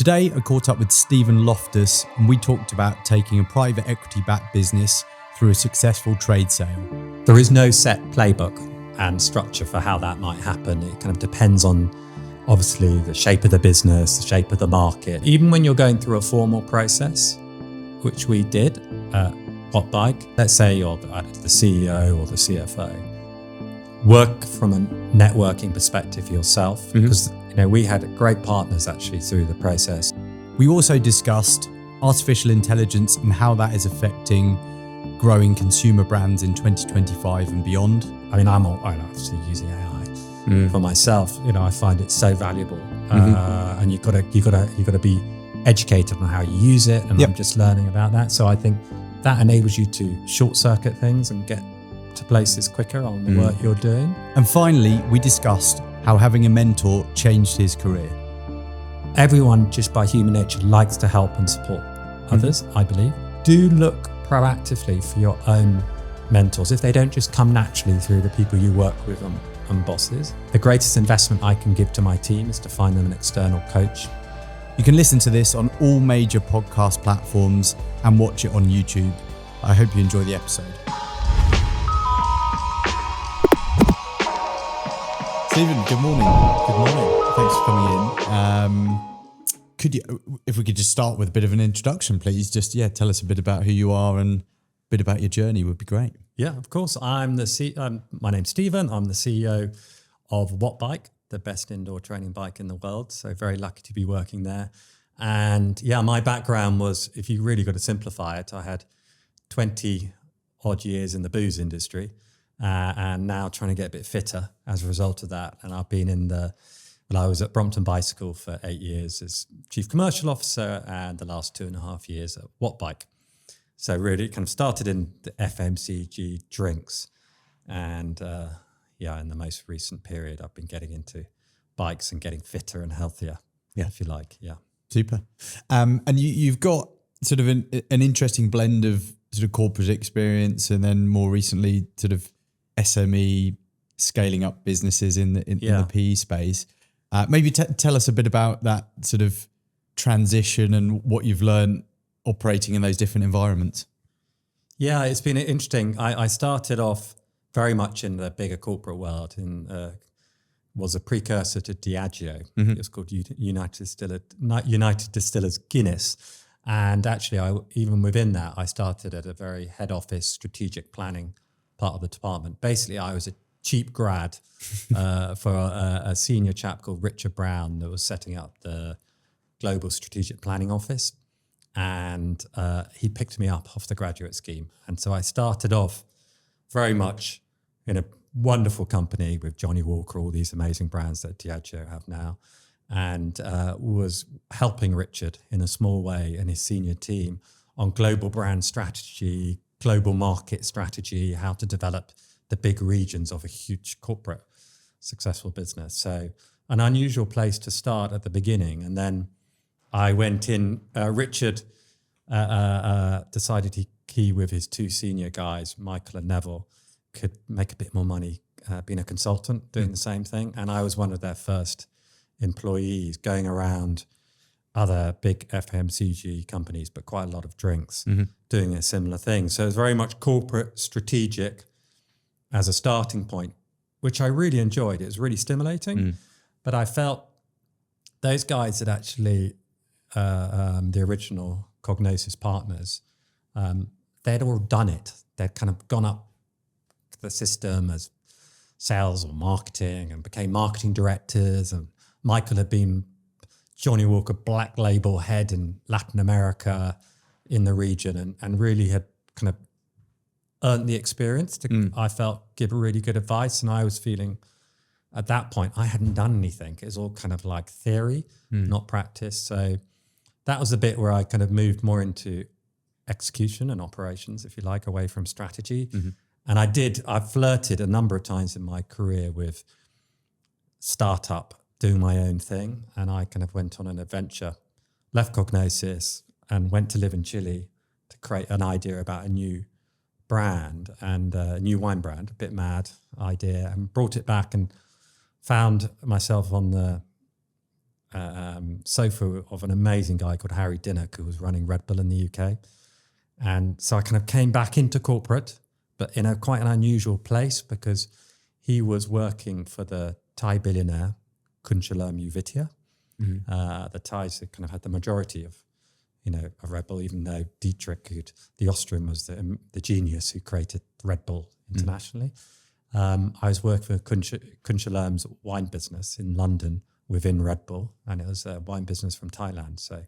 Today, I caught up with Stephen Loftus and we talked about taking a private equity-backed business through a successful trade sale. There is no set playbook and structure for how that might happen. It kind of depends on, obviously, the shape of the business, the shape of the market. Even when you're going through a formal process, which we did at Wattbike, let's say you're the CEO or the CFO, work from a networking perspective yourself, because we had great partners actually through the process. We also discussed artificial intelligence and how that is affecting growing consumer brands in 2025 and beyond. I mean, I'm obviously using AI for myself. I find it so valuable, and you gotta be educated on how you use it. And I'm just learning about that. So I think that enables you to short circuit things and get to places quicker on the work you're doing. And finally, we discussed how having a mentor changed his career. Everyone, just by human nature, likes to help and support others, I believe. Do look proactively for your own mentors if they don't just come naturally through the people you work with and bosses. The greatest investment I can give to my team is to find them an external coach. You can listen to this on all major podcast platforms and watch it on YouTube. I hope you enjoy the episode. Stephen, good morning. Good morning. Thanks for coming in. If we could just start with a bit of an introduction, please. Just tell us a bit about who you are and a bit about your journey would be great. Yeah, of course. My name's Stephen. I'm the CEO of Wattbike, the best indoor training bike in the world. So very lucky to be working there. And my background was, if you really got to simplify it, I had 20 odd years in the booze industry. And now trying to get a bit fitter as a result of that. And I've been I was at Brompton Bicycle for 8 years as Chief Commercial Officer and the last 2.5 years at Wattbike. So really it kind of started in the FMCG drinks. And in the most recent period, I've been getting into bikes and getting fitter and healthier, if you like. Yeah. Super. And you've got sort of an interesting blend of sort of corporate experience and then more recently sort of SME scaling up businesses in the PE space. Maybe tell us a bit about that sort of transition and what you've learned operating in those different environments. Yeah, it's been interesting. I started off very much in the bigger corporate world and was a precursor to Diageo. It was called United Distillers Guinness. And actually, even within that, I started at a very head office strategic planning part of the department. Basically, I was a cheap grad for a senior chap called Richard Brown that was setting up the global strategic planning office. And he picked me up off the graduate scheme. And so I started off very much in a wonderful company with Johnny Walker, all these amazing brands that Diageo have now, and was helping Richard in a small way and his senior team on global brand strategy, global market strategy, how to develop the big regions of a huge corporate successful business. So an unusual place to start at the beginning. And then I went in, Richard decided he with his two senior guys, Michael and Neville, could make a bit more money being a consultant, doing the same thing. And I was one of their first employees going around other big FMCG companies, but quite a lot of drinks, doing a similar thing. So it's very much corporate strategic as a starting point, which I really enjoyed. It was really stimulating, but I felt those guys that actually, the original Cognosis partners, they'd all done it. They'd kind of gone up the system as sales or marketing and became marketing directors. And Michael had been Johnny Walker Black Label head in Latin America in the region and really had kind of earned the experience to, I felt, give really good advice. And I was feeling at that point, I hadn't done anything. It was all kind of like theory, not practice. So that was the bit where I kind of moved more into execution and operations, if you like, away from strategy. And I flirted a number of times in my career with startup, doing my own thing. And I kind of went on an adventure, left Cognosis and went to live in Chile to create an idea about a new brand and a new wine brand, a bit mad idea, and brought it back and found myself on the sofa of an amazing guy called Harry Dinnock, who was running Red Bull in the UK. And so I kind of came back into corporate, but in quite an unusual place, because he was working for the Thai billionaire Kunshalam Uvitia. The Thais had kind of had the majority of Red Bull, even though Dietrich, the Austrian, was the genius who created Red Bull internationally. I was working for Kunshalam's wine business in London within Red Bull, and it was a wine business from Thailand. So,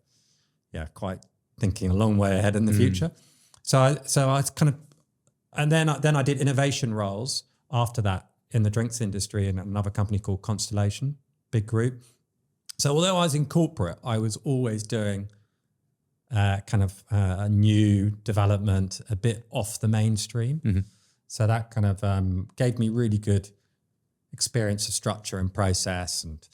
yeah, quite thinking a long way ahead in the future. So I kind of, and then I did innovation roles after that in the drinks industry in another company called Constellation, big group. So although I was in corporate, I was always doing kind of a new development, a bit off the mainstream. So that kind of gave me really good experience of structure and process, and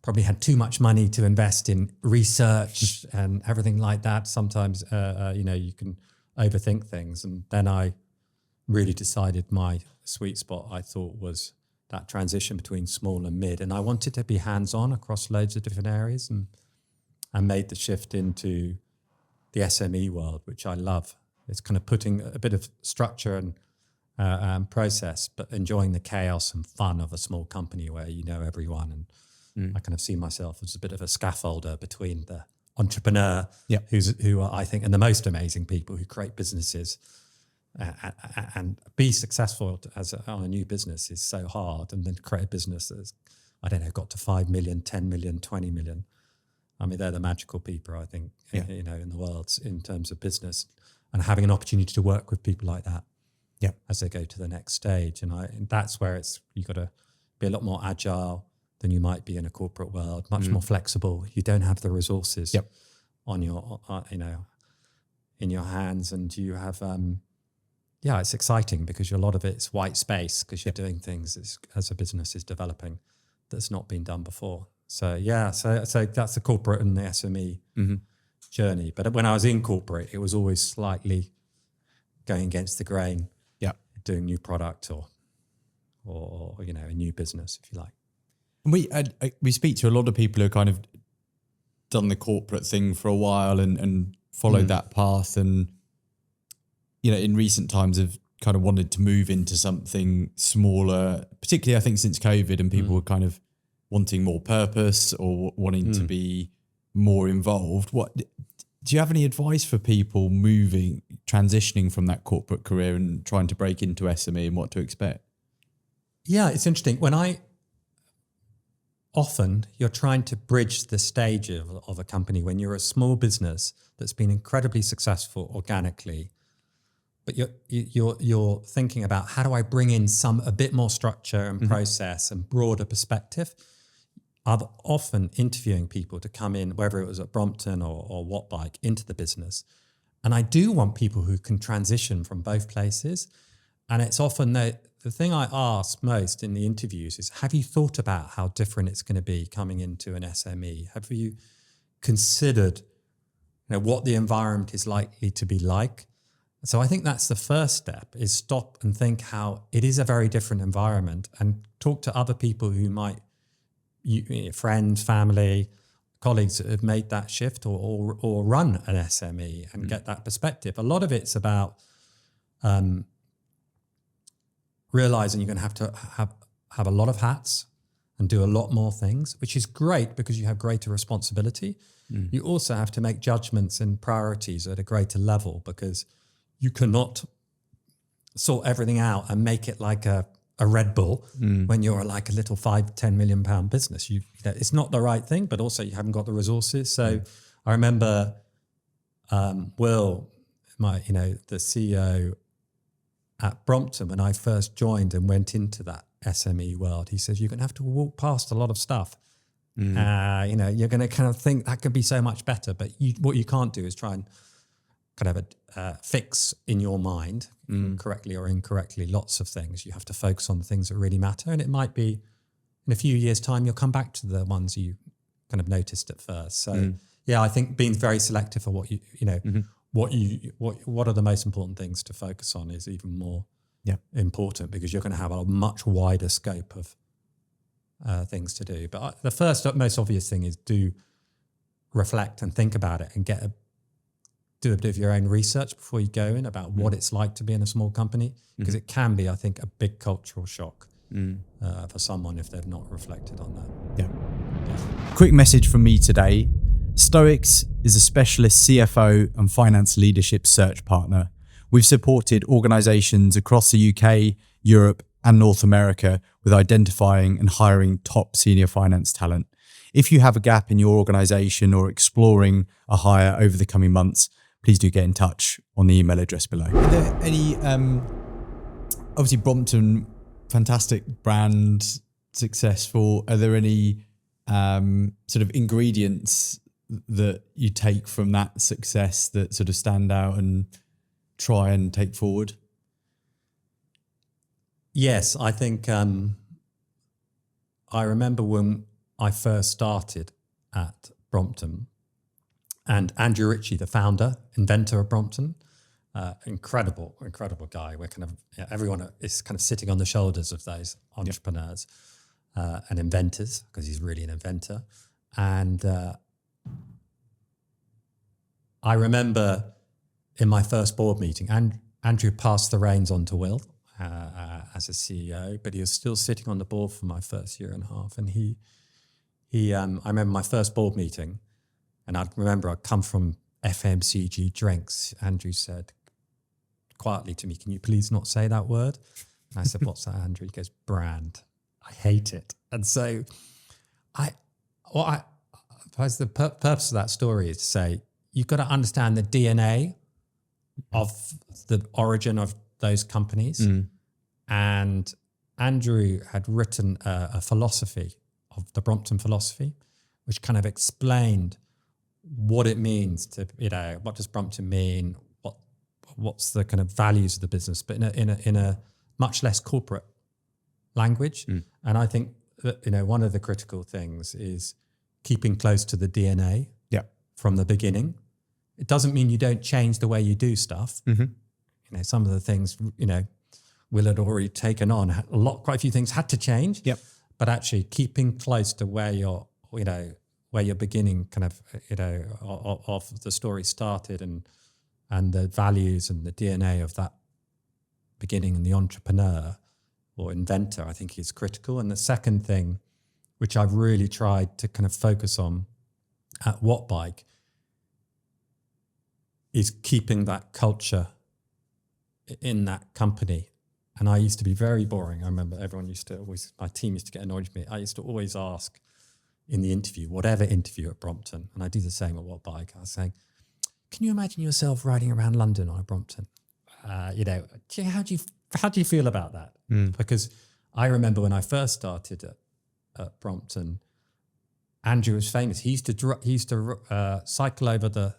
probably had too much money to invest in research and everything like that. Sometimes, you can overthink things. And then I really decided my sweet spot, I thought, was that transition between small and mid. And I wanted to be hands-on across loads of different areas, and made the shift into the SME world, which I love. It's kind of putting a bit of structure and process, but enjoying the chaos and fun of a small company where you know everyone. And I kind of see myself as a bit of a scaffolder between the entrepreneur, who are, I think, are the most amazing people who create businesses, and be successful on a new business is so hard. And then create a business that's, got to 5 million, 10 million, 20 million. I mean, they're the magical people, I think, in the world in terms of business, and having an opportunity to work with people like that as they go to the next stage. And that's where you've got to be a lot more agile than you might be in a corporate world, much more flexible. You don't have the resources on your, in your hands, and you have, it's exciting because a lot of it's white space, because you're doing things as a business is developing that's not been done before. So so that's the corporate and the SME journey. But when I was in corporate, it was always slightly going against the grain, doing new product or a new business, if you like. We speak to a lot of people who kind of done the corporate thing for a while and followed that path, and in recent times have kind of wanted to move into something smaller, particularly I think since COVID, and people were kind of wanting more purpose or wanting to be more involved. Do you have any advice for people transitioning from that corporate career and trying to break into SME, and what to expect? Yeah, it's interesting. Often you're trying to bridge the stage of a company when you're a small business that's been incredibly successful organically, but you're thinking about, how do I bring in a bit more structure and process and broader perspective? I'm often interviewing people to come in, whether it was at Brompton or Wattbike, into the business. And I do want people who can transition from both places. And it's often the thing I ask most in the interviews is, have you thought about how different it's going to be coming into an SME? Have you considered what the environment is likely to be like? So I think that's the first step, is stop and think how it is a very different environment, and talk to other people who might, friends, family, colleagues that have made that shift or run an SME, and get that perspective. A lot of it's about realizing you're going to have a lot of hats and do a lot more things, which is great because you have greater responsibility. You also have to make judgments and priorities at a greater level, because you cannot sort everything out and make it like a Red Bull when you're like a little 5-10 million pound business. It's not the right thing, but also you haven't got the resources. So I remember Will, the CEO at Brompton, when I first joined and went into that SME world, he says, you're going to have to walk past a lot of stuff. You're going to kind of think that could be so much better, but what you can't do is try and kind of fix in your mind, correctly or incorrectly, lots of things. You have to focus on the things that really matter. And it might be in a few years' time, you'll come back to the ones you kind of noticed at first. So I think being very selective for what what are the most important things to focus on is even more important, because you're going to have a much wider scope of things to do. But the first most obvious thing is do reflect and think about it and do a bit of your own research before you go in about what it's like to be in a small company, because it can be, I think, a big cultural shock for someone if they've not reflected on that. Yeah. Quick message from me today. Stoics is a specialist CFO and finance leadership search partner. We've supported organizations across the UK, Europe, and North America with identifying and hiring top senior finance talent. If you have a gap in your organization or exploring a hire over the coming months, please do get in touch on the email address below. Are there any, obviously Brompton, fantastic brand, successful. Are there any sort of ingredients that you take from that success that sort of stand out and try and take forward? Yes, I think I remember when I first started at Brompton, and Andrew Ritchie, the founder, inventor of Brompton, incredible guy. We're kind of, everyone is kind of sitting on the shoulders of those entrepreneurs and inventors, because he's really an inventor. And I remember in my first board meeting, Andrew passed the reins on to Will as a CEO, but he was still sitting on the board for my first year and a half. And I remember my first board meeting, and I remember I'd come from FMCG drinks. Andrew said quietly to me, "Can you please not say that word?" And I said, "What's that, Andrew?" He goes, "Brand. I hate it." And so I suppose the purpose of that story is to say, you've got to understand the DNA of the origin of those companies. And Andrew had written a philosophy of the Brompton philosophy, which kind of explained what it means to, what does Brompton mean? What's the kind of values of the business, but in a much less corporate language. And I think that, one of the critical things is keeping close to the DNA from the beginning. It doesn't mean you don't change the way you do stuff. Some of the things, Will had already taken on quite a few things had to change. But actually keeping close to where you're beginning kind of, of the story started and the values and the DNA of that beginning and the entrepreneur or inventor, I think is critical. And the second thing, which I've really tried to kind of focus on at Wattbike, is keeping that culture in that company. And I used to be very boring. I remember my team used to get annoyed with me. I used to always ask in the interview, whatever interview at Brompton, and I do the same at Wattbike, I was saying, "Can you imagine yourself riding around London on a Brompton? How do you feel about that?" Because I remember when I first started at Brompton, Andrew was famous. He used to cycle over the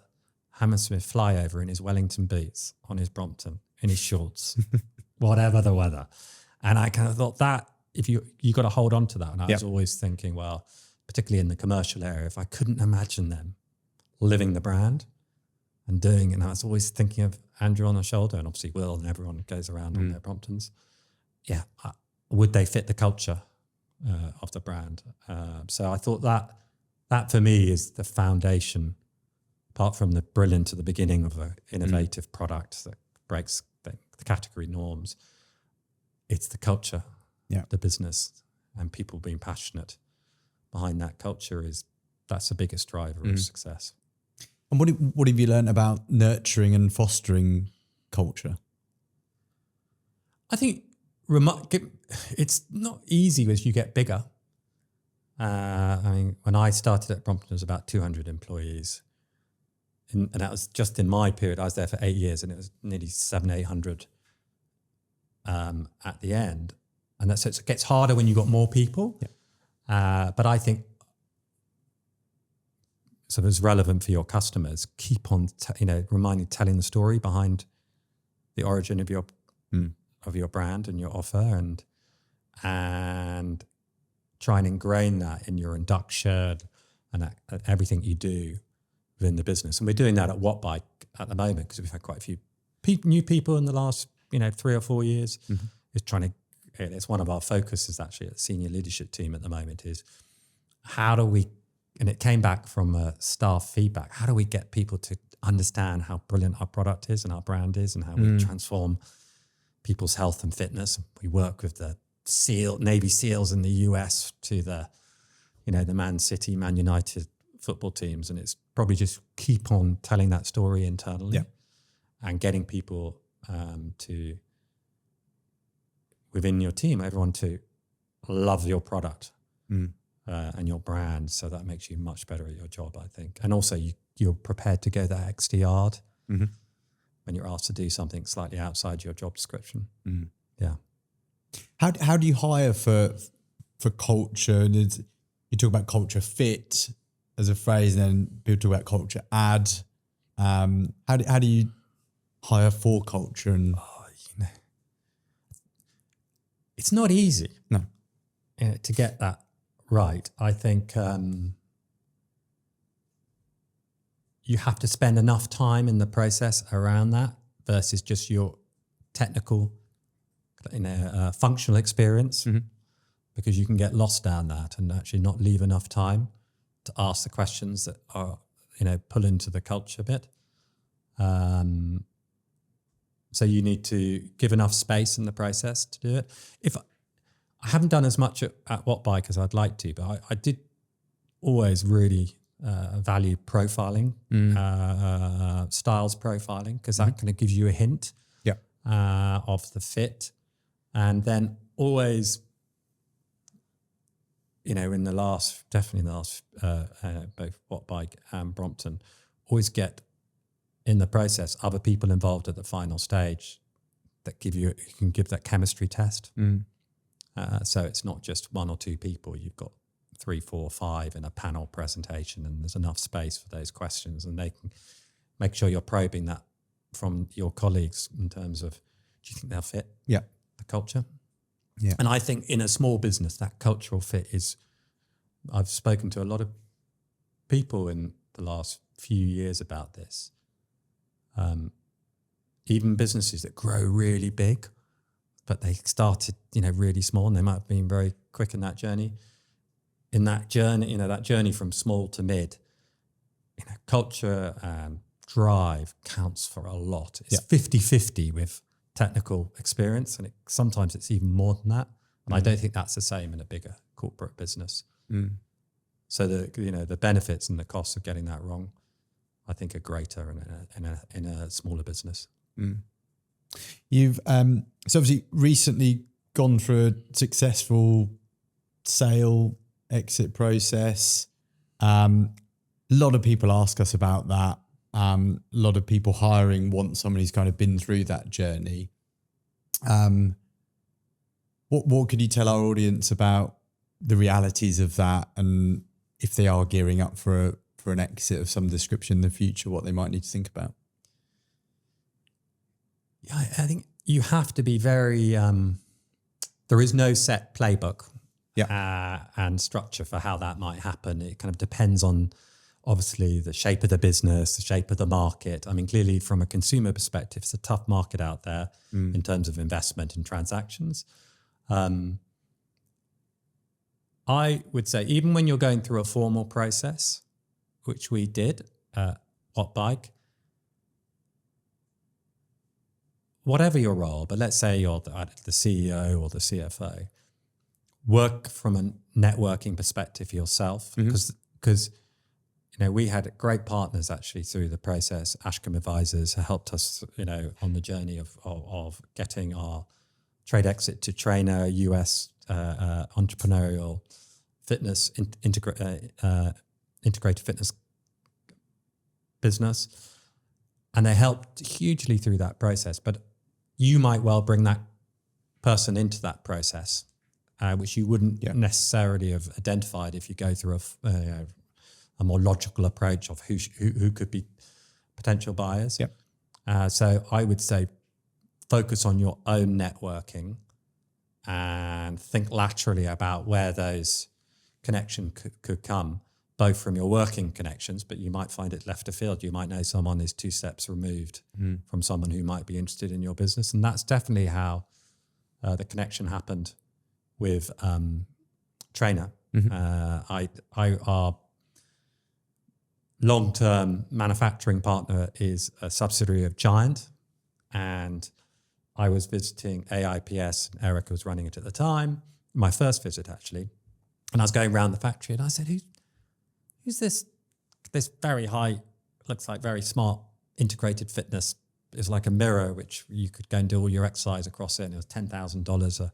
Hammersmith flyover in his Wellington boots on his Brompton, in his shorts, whatever the weather. And I kind of thought that if you got to hold on to that. And I was always thinking, well, particularly in the commercial area, if I couldn't imagine them living the brand and doing it, and I was always thinking of Andrew on the shoulder, and obviously Will and everyone goes around on their Bromptons. Would they fit the culture of the brand? So I thought that for me is the foundation, apart from the brilliant at the beginning of an innovative product that breaks the category norms. It's the culture, the business, and people being passionate behind that culture that's the biggest driver of success. And what have you learned about nurturing and fostering culture? I think it's not easy as you get bigger. When I started at Brompton, there was about 200 employees. And that was just in my period. I was there for 8 years, and it was nearly 700-800 at the end. And so it gets harder when you've got more people. But I think, so it's relevant for your customers. Keep on, telling the story behind the origin of your brand and your offer, and try and ingrain that in your induction and everything you do within the business. And we're doing that at Wattbike at the moment because we've had quite a few new people in the last 3 or 4 years. Is trying to it's one of our focuses actually at the senior leadership team at the moment is how do we, and it came back from staff feedback, how do we get people to understand how brilliant our product is and our brand is and how we transform people's health and fitness. We work with the Navy SEALs in the US to the Man City, Man United football teams. And it's probably just keep on telling that story internally and getting people to, within your team, everyone to love your product and your brand. So that makes you much better at your job, I think. And also you're prepared to go that extra yard when you're asked to do something slightly outside your job description. Yeah. How do you hire for culture? And you talk about culture fit as a phrase, and then people talk about culture add. How do you hire for culture? And it's not easy. No. To get that right. I think you have to spend enough time in the process around that versus just your technical, functional experience, because you can get lost down that and actually not leave enough time to ask the questions that are, pull into the culture bit. So you need to give enough space in the process to do it. I haven't done as much at Wattbike as I'd like to, but I did always really value profiling, styles profiling, because that kind of gives you a hint of the fit. And then always, in the last, both Wattbike and Brompton, always get in the process other people involved at the final stage that you can give that chemistry test. So it's not just one or two people. You've got 3, 4, 5 in a panel presentation, and there's enough space for those questions, and they can make sure you're probing that from your colleagues in terms of, do you think they'll fit the culture? Yeah. And I think in a small business, that cultural fit is, I've spoken to a lot of people in the last few years about this. Even businesses that grow really big, but they started, really small, and they might have been very quick in that journey. In that journey, that journey from small to mid, culture and drive counts for a lot. It's 50-50 with technical experience, and sometimes it's even more than that. And I don't think that's the same in a bigger corporate business. So the benefits and the costs of getting that wrong, I think, are greater in a smaller business. You've so obviously recently gone through a successful sale exit process. A lot of people ask us about that. A lot of people hiring want somebody who's kind of been through that journey. What could you tell our audience about the realities of that, and if they are gearing up for an exit of some description in the future, what they might need to think about? Yeah, I think you have to be very, there is no set playbook and structure for how that might happen. It kind of depends on, obviously, the shape of the business, the shape of the market. I mean, clearly from a consumer perspective, it's a tough market out there in terms of investment in transactions. I would say even when you're going through a formal process, which we did at Wattbike, whatever your role, but let's say you're the CEO or the CFO, work from a networking perspective yourself, because we had great partners actually through the process. Ashcombe Advisors helped us, on the journey of getting our trade exit to trainer, US entrepreneurial fitness, integrated fitness business. And they helped hugely through that process. But you might well bring that person into that process, which you wouldn't necessarily have identified if you go through a more logical approach of who could be potential buyers. So I would say focus on your own networking and think laterally about where those connections could come, both from your working connections, but you might find it left of field. You might know someone is 2 steps removed from someone who might be interested in your business. And that's definitely how the connection happened with Trainer. Our long-term manufacturing partner is a subsidiary of Giant, and I was visiting AIPS, and Erica was running it at the time, my first visit actually, and I was going around the factory and I said, who's this very high, looks like very smart integrated fitness, is like a mirror which you could go and do all your exercise across it, and it was $10,000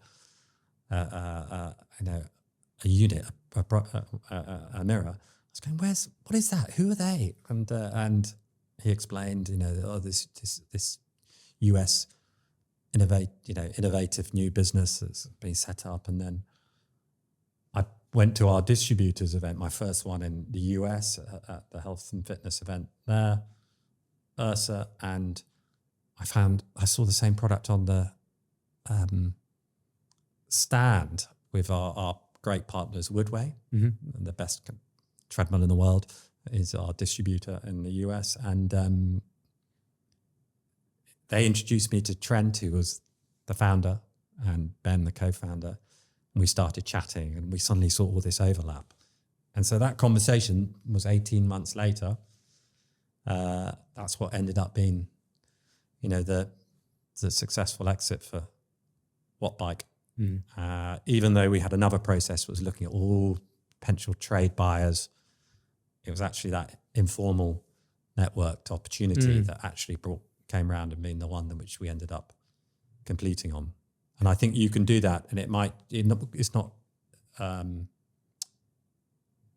a unit, a mirror. I was going, what is that? Who are they? And he explained, this US innovative new business that's been set up. And then I went to our distributors event, my first one in the US at the health and fitness event there, Ursa, and I saw the same product on the stand with our great partners, Woodway, and the best treadmill in the world is our distributor in the US. And they introduced me to Trent, who was the founder, and Ben, the co-founder. And we started chatting, and we suddenly saw all this overlap. And so that conversation was 18 months later. That's what ended up being, the successful exit for Wattbike. Even though we had another process that was looking at all potential trade buyers, it was actually that informal networked opportunity that actually came around and being the one in which we ended up completing on. And I think you can do that, and it's not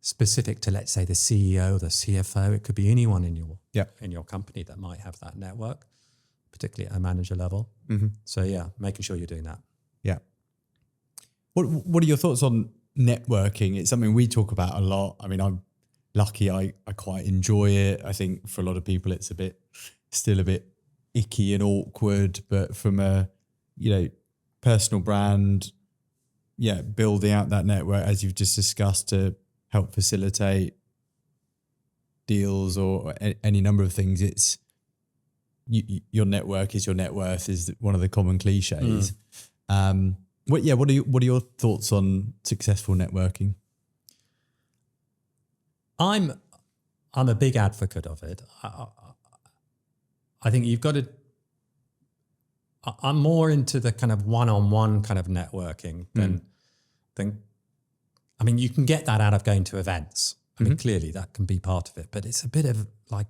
specific to, let's say, the CEO, the CFO. It could be anyone in your company that might have that network, particularly at a manager level. So yeah, making sure you're doing that. Yeah. What are your thoughts on networking? It's something we talk about a lot. I mean, I'm lucky. I quite enjoy it. I think for a lot of people, it's still a bit icky and awkward, but from a, personal brand, building out that network, as you've just discussed, to help facilitate deals or any number of things. It's your network is your net worth is one of the common cliches. What are your thoughts on successful networking? I'm a big advocate of it. I think you've got to. I'm more into the kind of one-on-one kind of networking than. I mean, you can get that out of going to events. I mean, clearly that can be part of it, but it's a bit of like,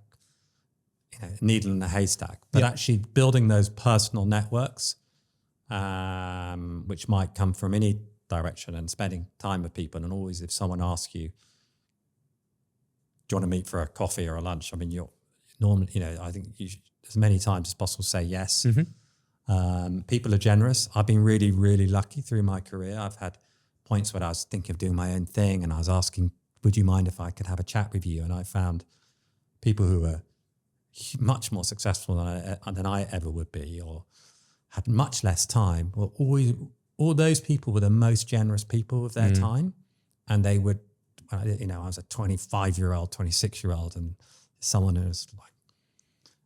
needle in a haystack. But actually building those personal networks, which might come from any direction, and spending time with people. And always, if someone asks you, do you want to meet for a coffee or a lunch? I mean, you're normally, I think you should, as many times as possible, say yes. People are generous. I've been really, really lucky through my career. I've had points where I was thinking of doing my own thing, and I was asking, would you mind if I could have a chat with you? And I found people who were much more successful than I ever would be, or had much less time. Well, all those people were the most generous people of their time. And they would, I was a 25-year-old, 26-year-old, and someone who was like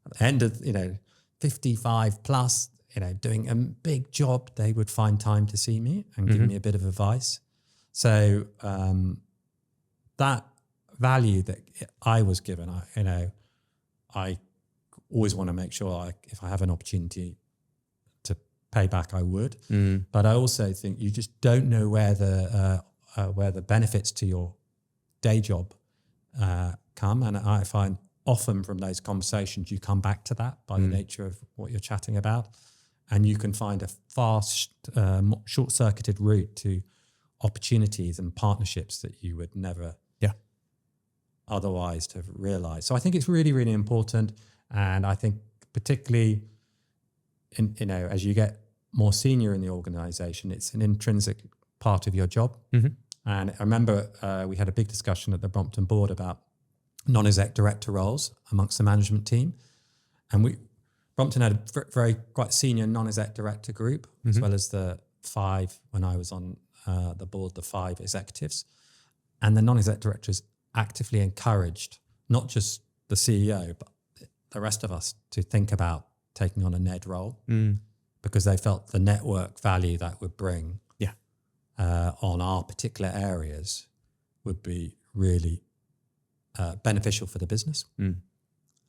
at the end of, 55 plus, doing a big job, they would find time to see me and give me a bit of advice. So that value that I was given, I always want to make sure if I have an opportunity to pay back, I would. But I also think you just don't know where the benefits to your day job come. And I find often from those conversations, you come back to that by the nature of what you're chatting about. And you can find a fast, short-circuited route to opportunities and partnerships that you would never otherwise have realized. So I think it's really, really important. And I think particularly, as you get more senior in the organization, it's an intrinsic part of your job. And I remember we had a big discussion at the Brompton board about non-exec director roles amongst the management team. And Brompton had a quite senior non-exec director group, as well as the 5, when I was on the board, the 5 executives. And the non-exec directors actively encouraged not just the CEO, but the rest of us to think about taking on a NED role. because they felt the network value that would bring on our particular areas would be really beneficial for the business.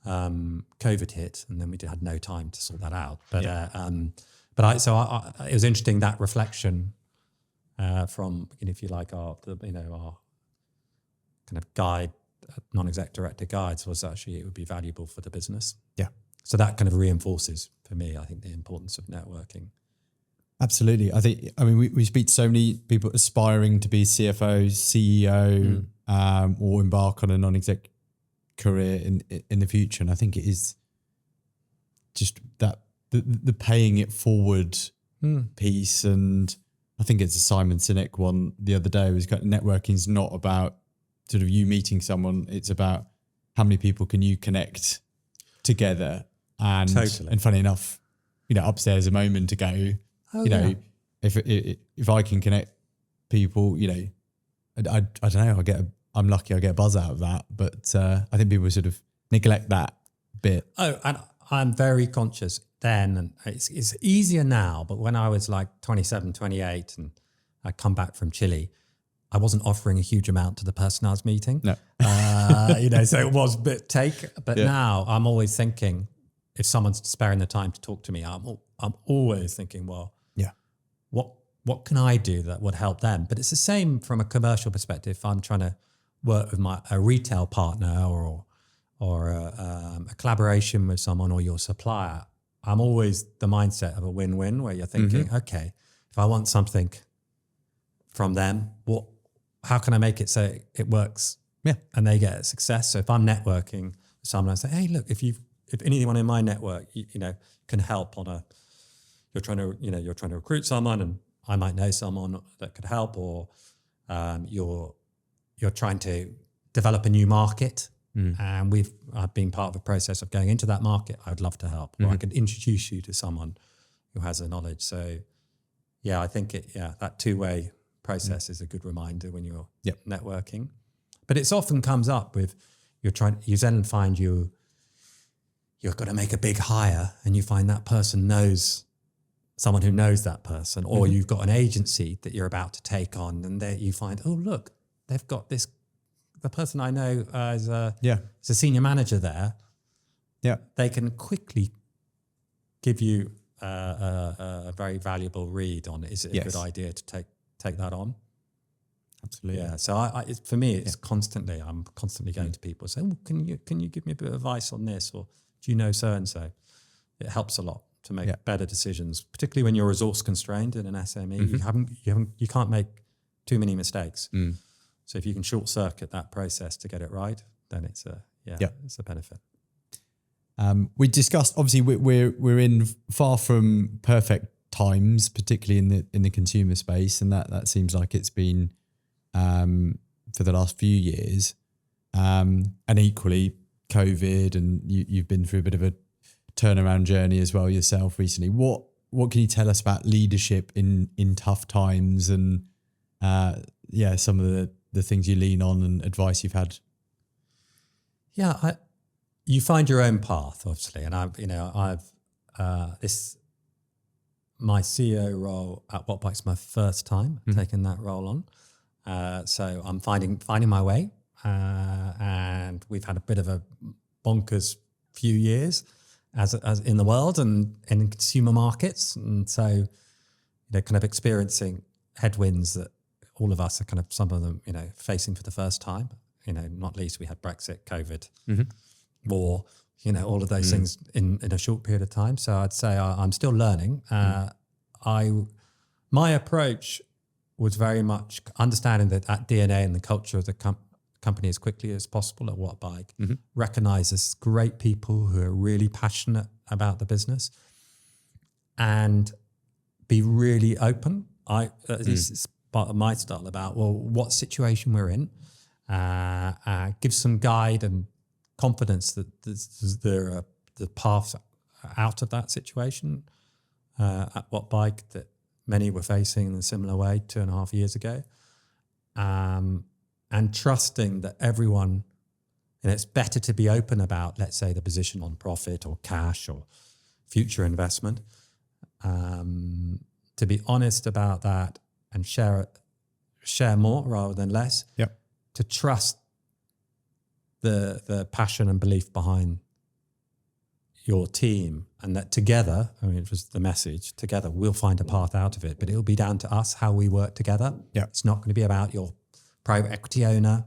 COVID hit, and then we had no time to sort that out. But it was interesting, that reflection from, if you like, our kind of guide, non-exec director guides, was actually it would be valuable for the business. Yeah. So that kind of reinforces for me, I think, the importance of networking. Absolutely. I mean, we speak to so many people aspiring to be CFO, CEO, or embark on a non-exec career in the future. And I think it is just that the paying it forward piece. And I think it's a Simon Sinek one the other day, was networking is not about sort of you meeting someone. It's about how many people can you connect together. And Totally. And funny enough, upstairs a moment ago, if I can connect people, I don't know, I'm lucky I get a buzz out of that. But I think people sort of neglect that bit. Oh, and I'm very conscious then, and it's easier now, but when I was like 27, 28 and I'd come back from Chile, I wasn't offering a huge amount to the person I was meeting. No. So it was a bit but now I'm always thinking, if someone's sparing the time to talk to me, I'm always thinking, well, what can I do that would help them? But it's the same from a commercial perspective. If I'm trying to work with a retail partner or a collaboration with someone or your supplier, I'm always the mindset of a win-win, where you're thinking, okay, if I want something from them, how can I make it so it works? Yeah. And they get success. So if I'm networking with someone, I say, hey, look, if anyone in my network, can help you're trying to recruit someone, and I might know someone that could help, or you're trying to develop a new market, and I've been part of a process of going into that market. I'd love to help, or I could introduce you to someone who has the knowledge. So, I think that two-way process is a good reminder when you're networking. But it often comes up with you then find you've got to make a big hire, and you find that person knows someone who knows that person, or you've got an agency that you're about to take on, and there you find, oh, look, they've got this, the person I know is a senior manager there. Yeah. They can quickly give you a very valuable read on, is it a good idea to take that on? Absolutely. Yeah. So for me, it's I'm constantly going to people saying, can you give me a bit of advice on this? Or do you know so-and-so? It helps a lot to make better decisions, particularly when you're resource constrained in an SME. You can't make too many mistakes. So if you can short circuit that process to get it right, then it's a benefit. We discussed, obviously we're in far from perfect times, particularly in the consumer space, and that seems like it's been for the last few years, and equally COVID, and you've been through a bit of a turnaround journey as well yourself recently. What can you tell us about leadership in tough times, and some of the things you lean on and advice you've had? You find your own path, obviously, and my CEO role at Wattbike's my first time taking that role on, so I'm finding my way, and we've had a bit of a bonkers few years as in the world and in consumer markets, and so kind of experiencing headwinds that all of us are some of them facing for the first time. Not least we had Brexit, COVID, war, all of those things in a short period of time. So I'd say I'm still learning. My approach was very much understanding that DNA and the culture of the company as quickly as possible at Wattbike, recognizes great people who are really passionate about the business, and be really open. This is part of my style about, what situation we're in, give some guide and confidence that there are the paths out of that situation at Wattbike that many were facing in a similar way 2.5 years ago, and trusting that everyone, and it's better to be open about, let's say, the position on profit or cash or future investment, to be honest about that and share more rather than less. Yep. To trust the passion and belief behind your team, and that together, I mean, it was the message, together we'll find a path out of it, but it'll be down to us how we work together. Yeah. It's not going to be about your private equity owner.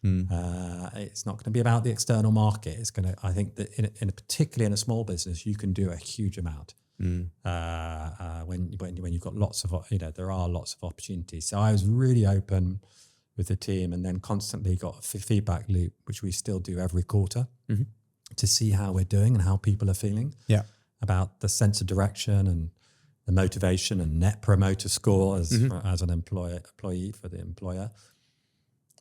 It's not going to be about the external market. It's going to, I think that particularly in a small business, you can do a huge amount when you've got lots of, there are lots of opportunities. So I was really open with the team, and then constantly got a feedback loop, which we still do every quarter, to see how we're doing and how people are feeling about the sense of direction and the motivation and net promoter score as an employee for the employer.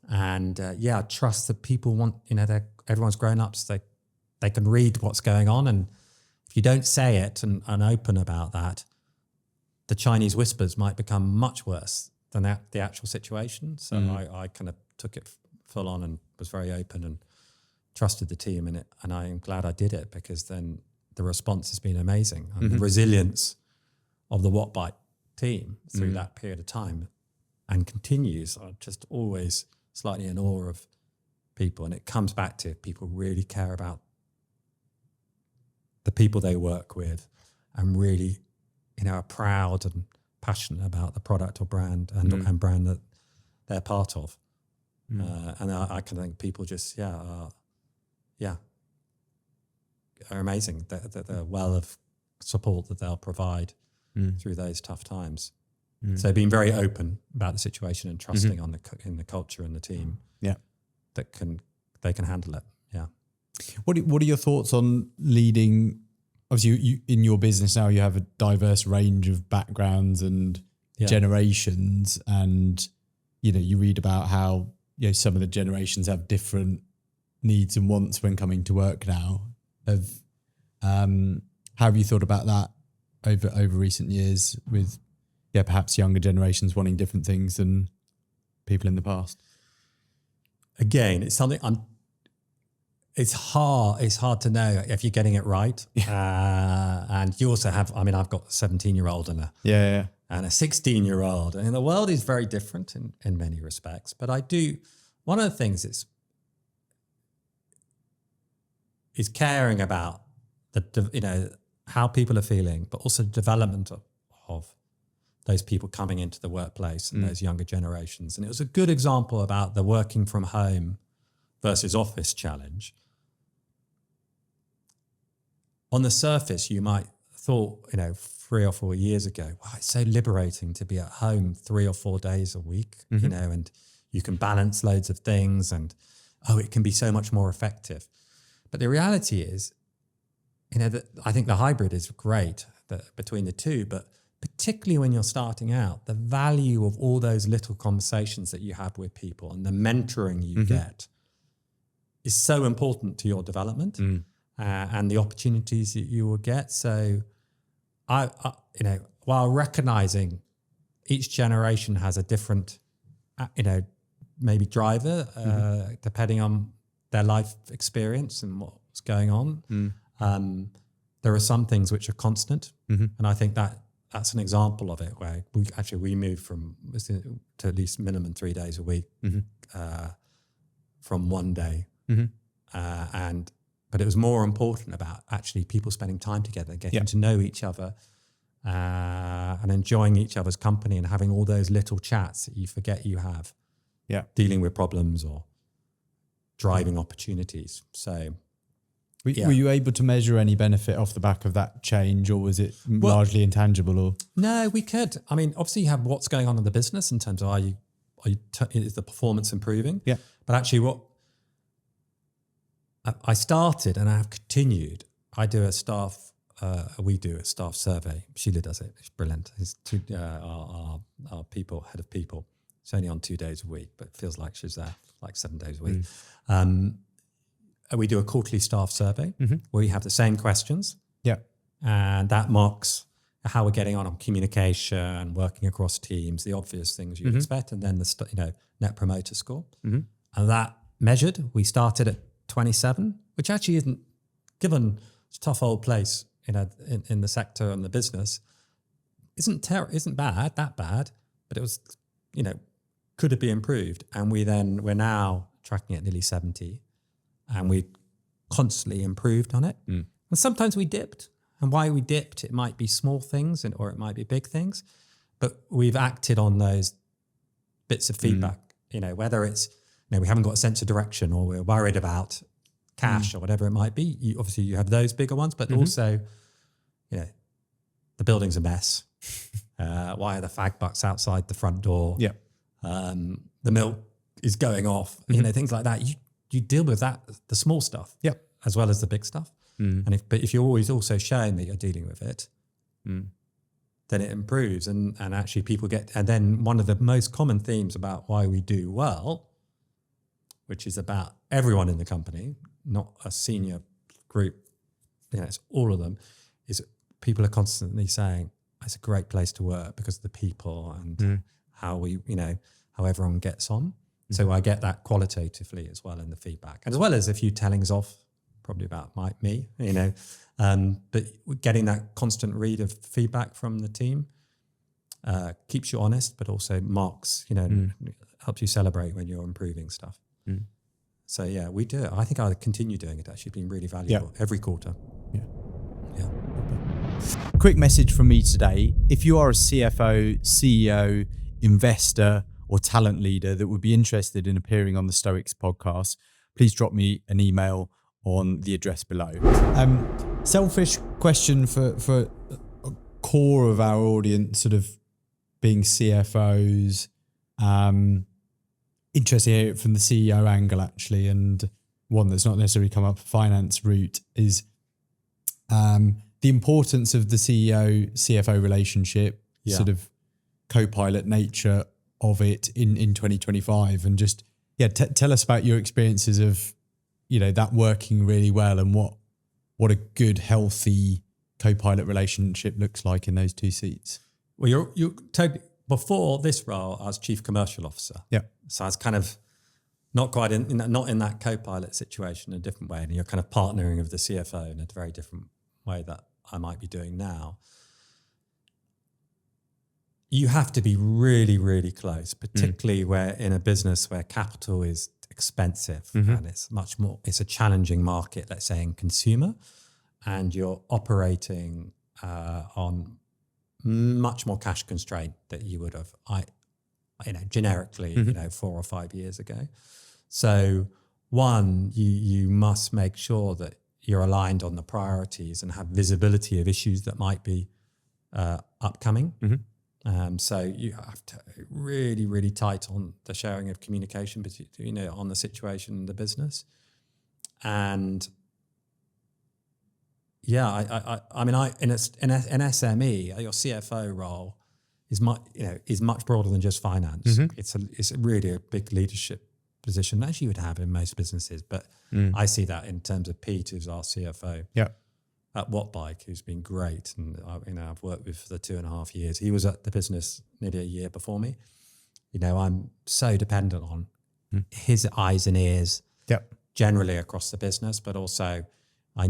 And I trust that people want, everyone's grown up, so they can read what's going on. And if you don't say it and open about that, the Chinese whispers might become much worse than the actual situation. So I kind of took it full on and was very open and trusted the team in it. And I am glad I did it, because then the response has been amazing. And the resilience of the Wattbike team through that period of time and continues. I'm just always slightly in awe of people. And it comes back to people really care about the people they work with, and really, are proud and passionate about the product or brand and brand that they're part of. And I can think people just, are amazing. The well of support that they'll provide through those tough times. So being very open about the situation and trusting in the culture and the team that they can handle it. Yeah. What are your thoughts on leading? Obviously, you in your business now, you have a diverse range of backgrounds and generations, and you read about how some of the generations have different needs and wants when coming to work now. How have you thought about that over recent years with perhaps younger generations wanting different things than people in the past? Again, it's something it's hard to know if you're getting it right. And you also have, I've got a 17-year-old and a 16-year-old, and the world is very different in many respects. But one of the things is caring about how people are feeling, but also the development of those people coming into the workplace and those younger generations. And it was a good example about the working from home versus office challenge. On the surface, you might thought, 3 or 4 years ago, wow, it's so liberating to be at home 3 or 4 days a week, and you can balance loads of things, and it can be so much more effective. But the reality is, I think the hybrid is great between the two, but particularly when you're starting out, the value of all those little conversations that you have with people and the mentoring you get is so important to your development and the opportunities that you will get. So I while recognizing each generation has a different, maybe driver, depending on their life experience and what's going on. There are some things which are constant. And I think that's an example of it, where we moved to at least minimum 3 days a week from 1 day. But it was more important about actually people spending time together, getting to know each other and enjoying each other's company and having all those little chats that you forget you have. Yeah. Dealing with problems or driving opportunities. So were you able to measure any benefit off the back of that change, or was it largely intangible? Or no, we could. I mean, obviously you have what's going on in the business in terms of is the performance improving? Yeah. But actually what I started and I have continued, we do a staff survey. Sheila does it. It's brilliant. It's our head of people. It's only on 2 days a week, but it feels like she's there like 7 days a week. We do a quarterly staff survey where we have the same questions. Yeah. And that mocks how we're getting on communication, working across teams, the obvious things you'd expect, and then the net promoter score. And that measured, we started at 27, which actually isn't, given it's a tough old place in the sector and the business, isn't that bad, but it was, could it be improved? And we're now tracking at nearly 70, and we constantly improved on it. And sometimes we dipped, and why we dipped, it might be small things or it might be big things, but we've acted on those bits of feedback, whether it's, we haven't got a sense of direction, or we're worried about cash or whatever it might be. Obviously you have those bigger ones, but also, the building's a mess. Why are the fag bucks outside the front door? Yeah. The milk is going off, things like that. You deal with that, the small stuff, as well as the big stuff. And if you're always also showing that you're dealing with it, then it improves, and actually people get. And then one of the most common themes about why we do well, which is about everyone in the company, not a senior group, it's all of them, is people are constantly saying it's a great place to work because of the people and how we, how everyone gets on. So I get that qualitatively as well in the feedback, and as well as a few tellings off, probably about me, but getting that constant read of feedback from the team keeps you honest, but also marks, helps you celebrate when you're improving stuff. So yeah, we do it. I think I'll continue doing it. Actually, been really valuable every quarter. Yeah. Yeah. Quick message from me today. If you are a CFO, CEO, investor, or talent leader that would be interested in appearing on the Stoics podcast, please drop me an email on the address below. Selfish question for a core of our audience, sort of being CFOs. Interested to hear it from the CEO angle, actually, and one that's not necessarily come up finance route is the importance of the CEO-CFO relationship, sort of copilot nature of it in 2025, and just tell us about your experiences of that working really well, and what a good healthy copilot relationship looks like in those two seats. Well, you totally. Before this role, I was chief commercial officer. Yeah, so I was kind of not quite not in that copilot situation, in a different way, and you're kind of partnering with the CFO in a very different way that I might be doing now. You have to be really, really close, particularly where in a business where capital is expensive and it's a challenging market, let's say in consumer, and you're operating on much more cash constraint that you would have, generically, 4 or 5 years ago. So one, you must make sure that you're aligned on the priorities and have visibility of issues that might be upcoming. So you have to really, really tight on the sharing of communication, on the situation in the business. And in an SME, your CFO role is much broader than just finance. It's really a big leadership position, as you would have in most businesses. But I see that in terms of Pete, who's our CFO. Yeah. At Wattbike, who's been great, and I've worked with for the 2.5 years. He was at the business nearly a year before me. I'm so dependent on his eyes and ears, generally across the business, but also I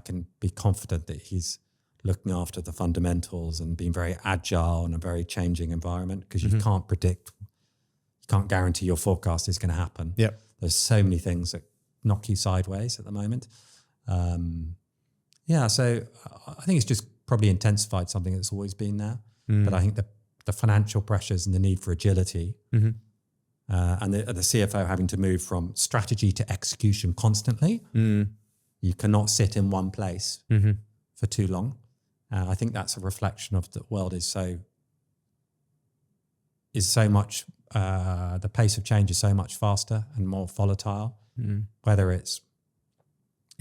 can be confident that he's looking after the fundamentals and being very agile in a very changing environment, because you can't predict, you can't guarantee your forecast is going to happen. There's so many things that knock you sideways at the moment. So I think it's just probably intensified something that's always been there. But I think the financial pressures and the need for agility and the CFO having to move from strategy to execution constantly, you cannot sit in one place for too long. I think that's a reflection of the world is so much, the pace of change is so much faster and more volatile, whether it's,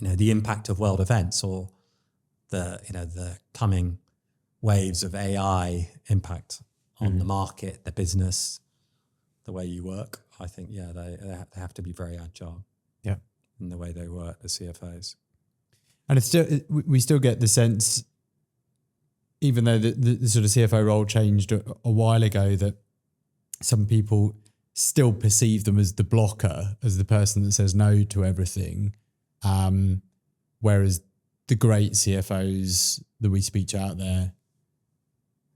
the impact of world events or the coming waves of AI impact on the market, the business, the way you work. I think, they have to be very agile in the way they work, the CFOs. And we still get the sense, even though the sort of CFO role changed a while ago, that some people still perceive them as the blocker, as the person that says no to everything. Whereas the great CFOs that we speak to out there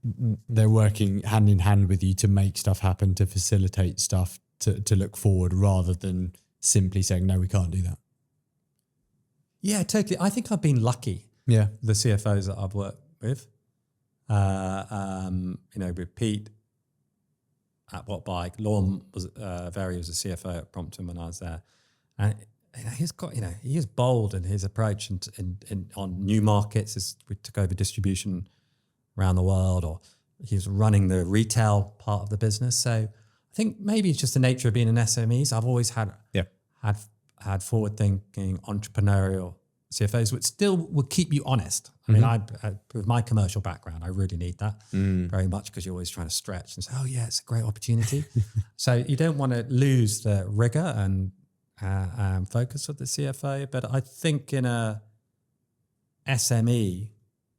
they're working hand in hand with you to make stuff happen, to facilitate stuff, to look forward, rather than simply saying, no, we can't do that. Yeah, totally. I think I've been lucky. Yeah. The CFOs that I've worked with, with Pete at Wattbike, Lorne was a CFO at Brompton when I was there, and he's got, he is bold in his approach and on new markets as we took over distribution around the world, or he was running the retail part of the business. So I think maybe it's just the nature of being an SME. So I've always had forward thinking, entrepreneurial CFOs, which still will keep you honest. I mean, I with my commercial background, I really need that very much, because you're always trying to stretch and say, oh yeah, it's a great opportunity. So you don't want to lose the rigor and focus of the CFO. But I think in a SME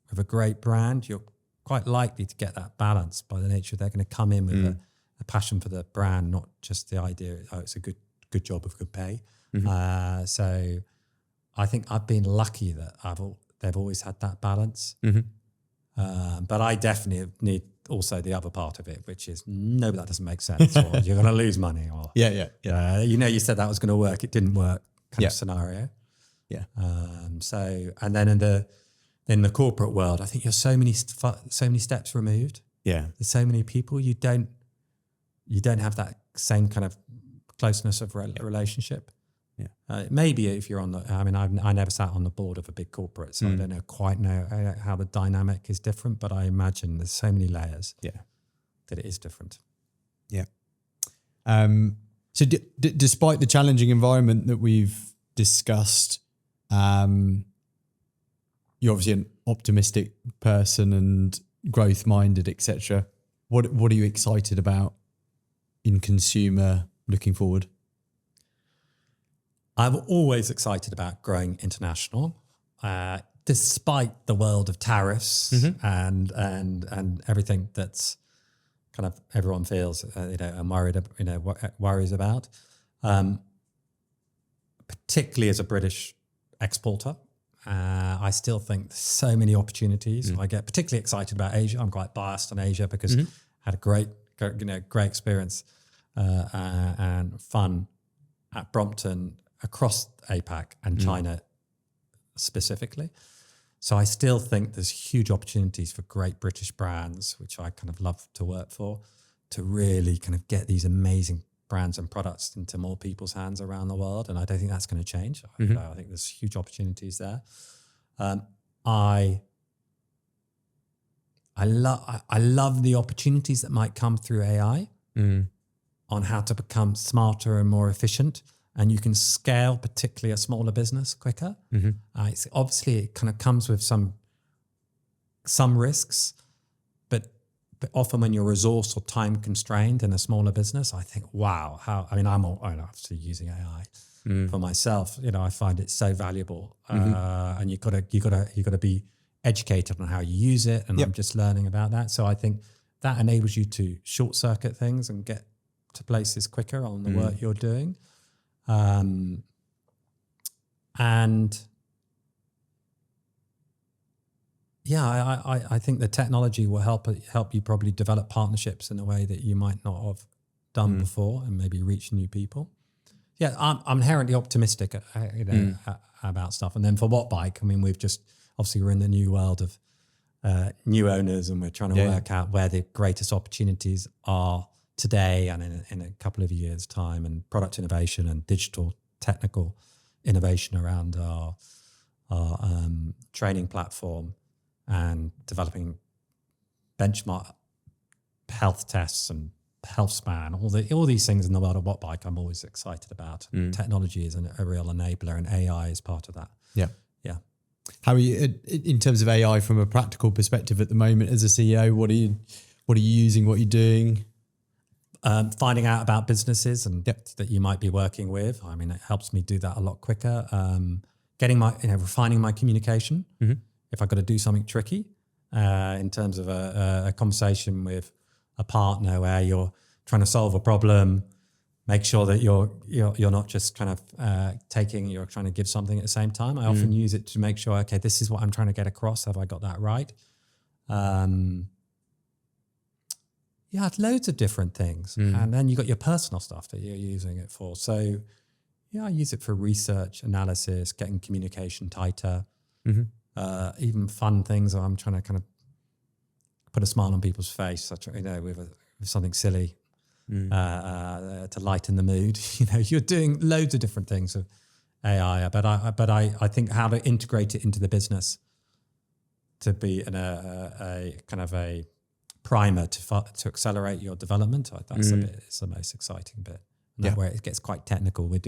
with a great brand, you're quite likely to get that balance by the nature they're going to come in with a passion for the brand, not just the idea, oh, it's a good job with good pay. So I think I've been lucky that they've always had that balance. But I definitely need also the other part of it, which is, no, that doesn't make sense, or you're going to lose money, or you said that was going to work, it didn't work, kind of scenario. Yeah. And then in the corporate world, I think you're so many steps removed. Yeah. There's so many people, you don't have that same kind of closeness of relationship. Yeah. Maybe if you're I never sat on the board of a big corporate, so I don't quite know how the dynamic is different, but I imagine there's so many layers that it is different. Yeah. So despite the challenging environment that we've discussed, you're obviously an optimistic person and growth minded, etc. What are you excited about in consumer looking forward? I'm always excited about growing international, despite the world of tariffs and everything that's kind of everyone feels and worries about. Particularly as a British exporter, I still think there's so many opportunities. I get particularly excited about Asia. I'm quite biased on Asia because I had a great experience and fun at Brompton across APAC and China specifically. So I still think there's huge opportunities for great British brands, which I kind of love to work for, to really kind of get these amazing brands and products into more people's hands around the world. And I don't think that's going to change. I think there's huge opportunities there. I love the opportunities that might come through AI on how to become smarter and more efficient. And you can scale, particularly a smaller business, quicker. It's obviously, it kind of comes with some risks, but often when you're resource or time constrained in a smaller business, I think, wow, I'm obviously using AI for myself. I find it so valuable, and you gotta be educated on how you use it. And I'm just learning about that. So I think that enables you to short circuit things and get to places quicker on the work you're doing. I think the technology will help you probably develop partnerships in a way that you might not have done before, and maybe reach new people. Yeah, I'm inherently optimistic, about stuff. And then for Wattbike, we've just obviously we're in the new world of new owners, and we're trying to work out where the greatest opportunities are today and in a couple of years' time, and product innovation and digital technical innovation around our training platform, and developing benchmark health tests and health span, all these things in the world of Wattbike I'm always excited about. Technology is a real enabler, and AI is part of that. Yeah. How are you in terms of AI from a practical perspective at the moment as a CEO? What are you using? What are you doing? Finding out about businesses and that you might be working with. It helps me do that a lot quicker. Refining my communication. If I've got to do something tricky, in terms of a conversation with a partner where you're trying to solve a problem, make sure that you're not just kind of you're trying to give something at the same time. I often use it to make sure, okay, this is what I'm trying to get across. Have I got that right? Yeah, loads of different things. And then you got your personal stuff that you're using it for. So yeah, I use it for research, analysis, getting communication tighter, even fun things. I'm trying to kind of put a smile on people's face, such, you know, with something silly to lighten the mood. You know, you're doing loads of different things with AI, but I think how to integrate it into the business to be a kind of a primer to accelerate your development. That's the bit. It's the most exciting bit. And that where it gets quite technical. We've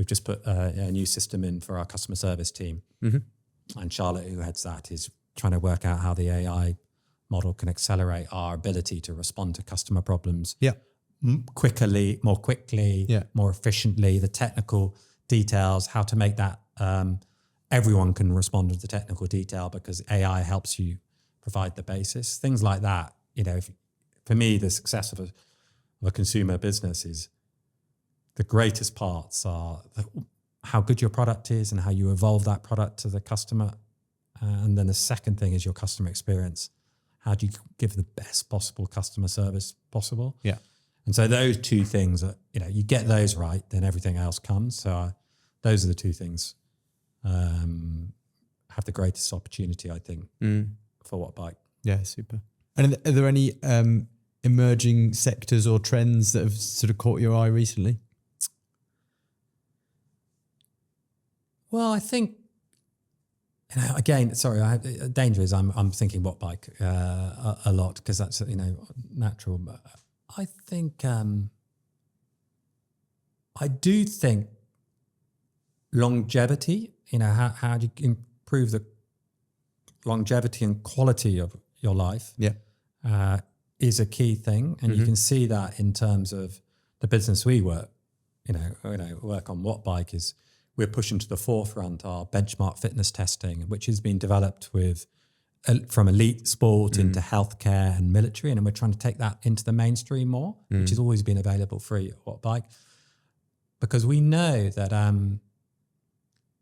just put a new system in for our customer service team, and Charlotte, who heads that, is trying to work out how the AI model can accelerate our ability to respond to customer problems more quickly, more efficiently. The technical details, how to make that everyone can respond to the technical detail because AI helps you provide the basis. Things like that. You know, for me, the success of a consumer business is the greatest parts are how good your product is and how you evolve that product to the customer. And then the second thing is your customer experience. How do you give the best possible customer service possible? Yeah. And so those two things are, you know, you get those right, then everything else comes. So those are the two things have the greatest opportunity, I think, for Wattbike. Yeah, super. And are there any emerging sectors or trends that have sort of caught your eye recently? Well, I think, you know, again, sorry, danger is I'm thinking Wattbike a lot because that's, you know, natural. But I think, I do think longevity, you know, how do you improve the longevity and quality of your life is a key thing. And you can see that in terms of the business we work on Wattbike is we're pushing to the forefront our benchmark fitness testing, which has been developed with from elite sport into healthcare and military. And we're trying to take that into the mainstream more, which has always been available free at Wattbike. Because we know that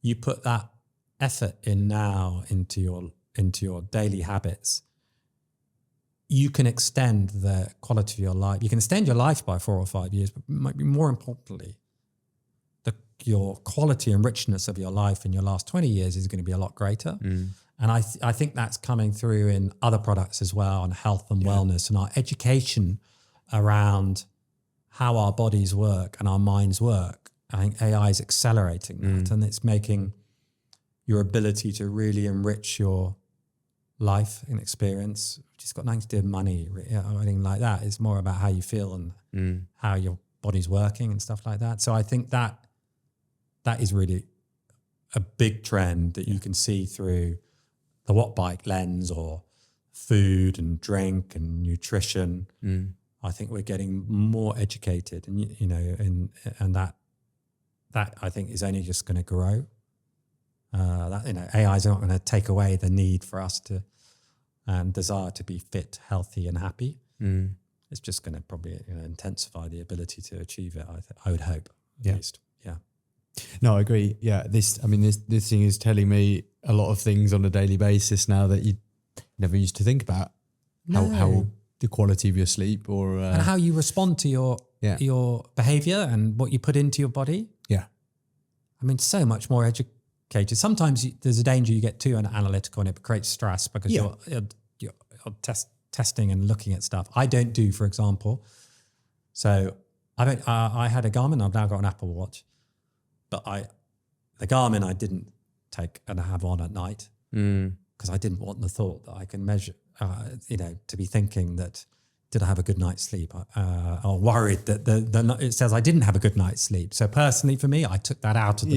you put that effort in now into your daily habits, you can extend the quality of your life. You can extend your life by 4 or 5 years, but might be more importantly, your quality and richness of your life in your last 20 years is going to be a lot greater. And I think that's coming through in other products as well, on health and wellness and our education around how our bodies work and our minds work. I think AI is accelerating that, and it's making your ability to really enrich your life and experience, which has got nothing to do with money or anything like that. It's more about how you feel and how your body's working and stuff like that. So I think that is really a big trend that you can see through the Wattbike lens, or food and drink and nutrition. I think we're getting more educated, and you know, and that I think is only just going to grow. That, you know, AI is not going to take away the need for us to desire to be fit, healthy, and happy. It's just going to probably, you know, intensify the ability to achieve it. I would hope, at least. Yeah. No, I agree. Yeah, this thing is telling me a lot of things on a daily basis now that you never used to think about. How the quality of your sleep, or and how you respond to your behavior and what you put into your body. Yeah, I mean, so much more educated. Sometimes there's a danger you get too analytical, and it creates stress because you're testing and looking at stuff. I don't do, for example. So I had a Garmin. I've now got an Apple Watch. But the Garmin I didn't take and have on at night because I didn't want the thought that I can measure, to be thinking that, did I have a good night's sleep? Or worried that it says I didn't have a good night's sleep. So personally for me, I took that out of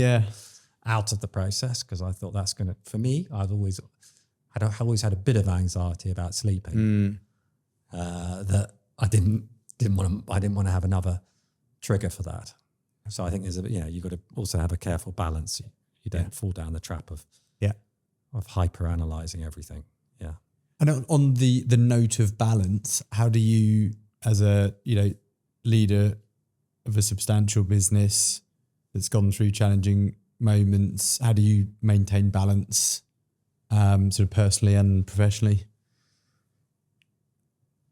the process because I thought that's going to, for me, I've always had a bit of anxiety about sleeping that I didn't want to have another trigger for that. So I think you've got to also have a careful balance. You don't fall down the trap of hyper analyzing everything. Yeah. And on the note of balance, how do you, as a leader of a substantial business that's gone through challenging moments, how do you maintain balance, sort of personally and professionally?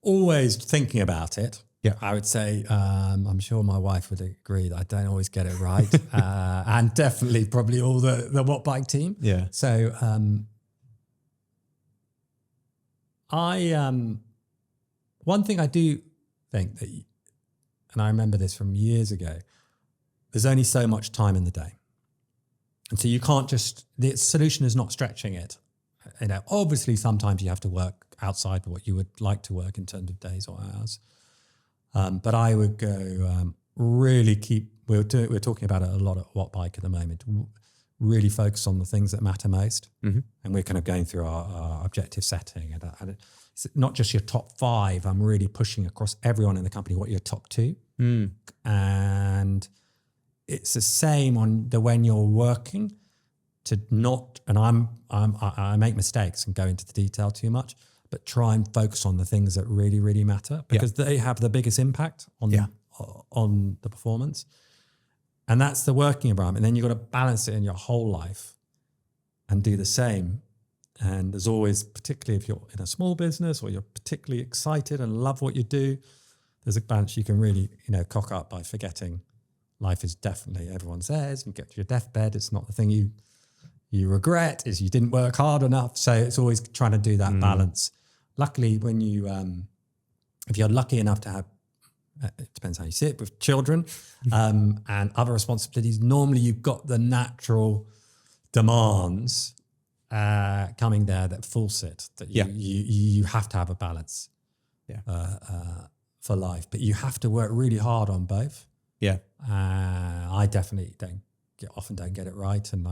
always thinking about it. Yeah. I would say, I'm sure my wife would agree that I don't always get it right. And definitely probably all the Wattbike team. Yeah. So one thing I do think that, and I remember this from years ago, there's only so much time in the day. And so you can't just, the solution is not stretching it. You know, obviously sometimes you have to work outside of what you would like to work in terms of days or hours. But I would go really keep, we're talking about it a lot at Wattbike at the moment, really focus on the things that matter most. Mm-hmm. And we're kind of going through our objective setting. And it's not just your top 5, I'm really pushing across everyone in the company what your top 2. And it's the same on the when you're working to not, and I make mistakes and go into the detail too much, but try and focus on the things that really, really matter because they have the biggest impact on the performance. And that's the working environment. And then you've got to balance it in your whole life and do the same. And there's always, particularly if you're in a small business or you're particularly excited and love what you do, there's a balance you can really, cock up by forgetting life is definitely, everyone says, you get to your deathbed, it's not the thing you regret, is you didn't work hard enough. So it's always trying to do that balance. Luckily, when you, if you're lucky enough to have, it depends how you sit with children and other responsibilities, normally you've got the natural demands coming there that force it, that you have to have a balance for life, but you have to work really hard on both. Yeah. I definitely often don't get it right. And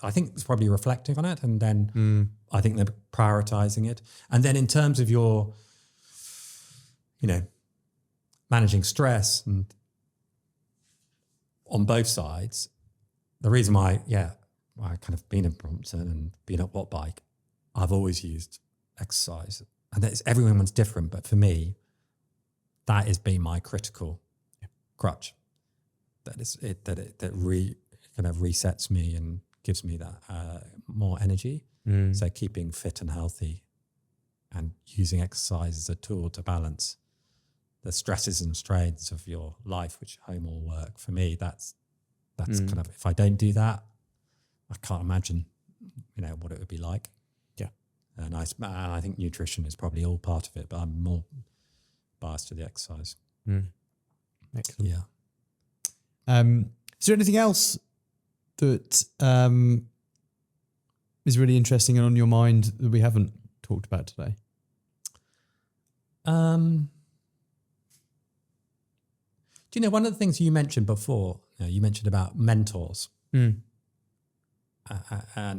I think it's probably reflecting on it. And then I think they're prioritizing it. And then in terms of your, managing stress and on both sides, the reason why, I kind of been in Brompton and been at Wattbike, I've always used exercise. And everyone's different, but for me, that has been my critical crutch. That kind of resets me and gives me that more energy. So keeping fit and healthy and using exercise as a tool to balance the stresses and strains of your life, which home or work. For me, that's kind of, if I don't do that, I can't imagine, what it would be like. Yeah. And I think nutrition is probably all part of it, but I'm more biased to the exercise. Excellent. Yeah. Is there anything else that is really interesting and on your mind that we haven't talked about today? Do you know, one of the things you mentioned before, you mentioned about mentors and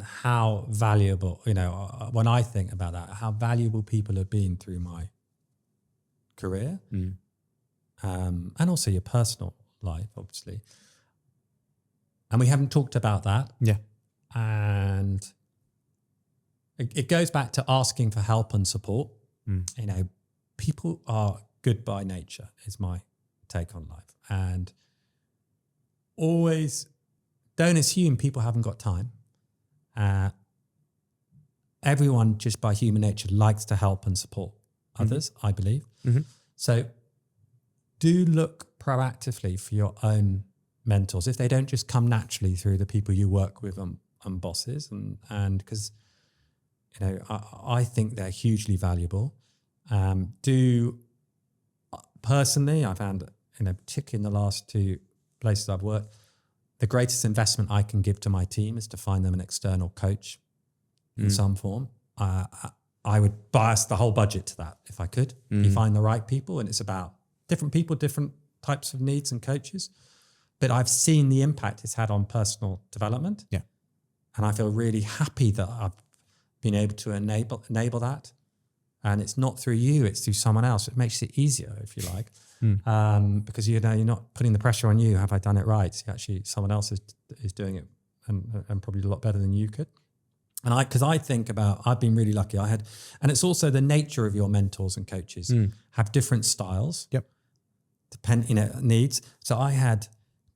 how valuable, when I think about that, how valuable people have been through my career and also your personal life, obviously. And we haven't talked about that. Yeah. And it goes back to asking for help and support. People are good by nature, is my take on life. And always don't assume people haven't got time. Everyone, just by human nature, likes to help and support others, I believe. So do look proactively for your own mentors if they don't just come naturally through the people you work with and bosses, and because I think they're hugely valuable. Personally, I found, particularly in the last 2 places I've worked, the greatest investment I can give to my team is to find them an external coach in some form. I would bias the whole budget to that if I could. You find the right people, and it's about different people, different types of needs and coaches. But I've seen the impact it's had on personal development. Yeah. And I feel really happy that I've been able to enable that. And it's not through you, it's through someone else. It makes it easier, if you like. Because you're not putting the pressure on you. Have I done it right? Actually, someone else is doing it and probably a lot better than you could. And because I think about, I've been really lucky. And it's also the nature of your mentors and coaches have different styles. Yep. Needs. So I had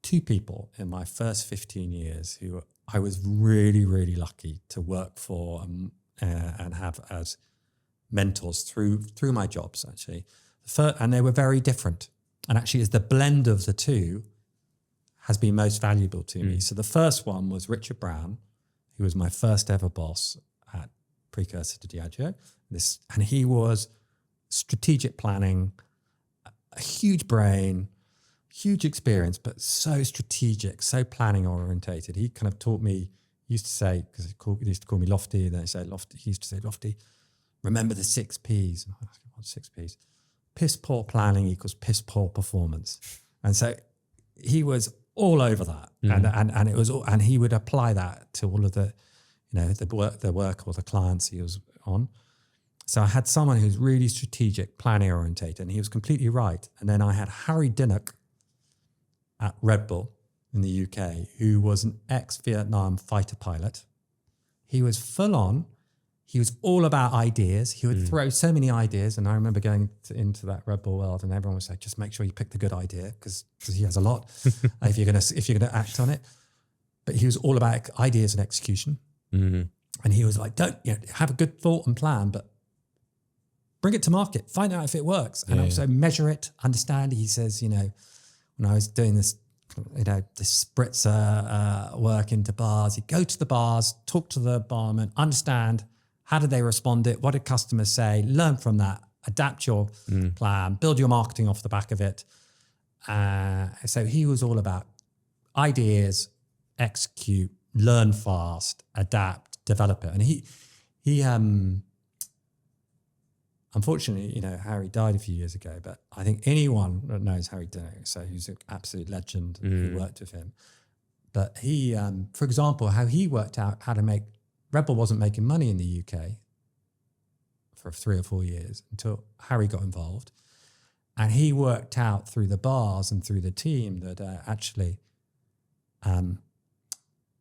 2 people in my first 15 years who I was really, really lucky to work for and have as mentors through my jobs, actually. And they were very different. And actually, it's the blend of the two has been most valuable to me. So the first one was Richard Brown, who was my first ever boss at precursor to Diageo. And he was strategic planning, a huge brain, huge experience, but so strategic, so planning orientated. He kind of taught me, he used to say, because he used to call me Lofty, and then he used to say, Lofty, remember the 6 Ps. What's 6 Ps? Piss poor planning equals piss poor performance. And so he was all over that. And it was all, and he would apply that to all of the, the work or the clients he was on. So I had someone who's really strategic, planning orientated, and he was completely right. And then I had Harry Dinnock at Red Bull in the UK, who was an ex-Vietnam fighter pilot. He was full on. He was all about ideas. He would throw so many ideas. And I remember going into that Red Bull world, and everyone would say, just make sure you pick the good idea, because he has a lot if you're gonna act on it. But he was all about ideas and execution. And he was like, don't have a good thought and plan, but bring it to market, find out if it works, and also measure it, understand. He says, when I was doing this, this spritzer work into bars, you go to the bars, talk to the barman, understand how did they respond it, what did customers say, learn from that, adapt your plan, build your marketing off the back of it. So he was all about ideas, execute, learn fast, adapt, develop it. And he unfortunately, Harry died a few years ago, but I think anyone that knows Harry Dinnock, so he's an absolute legend who worked with him. But he, for example, how he worked out how to make, Red Bull wasn't making money in the UK for 3 or 4 years until Harry got involved. And he worked out through the bars and through the team that actually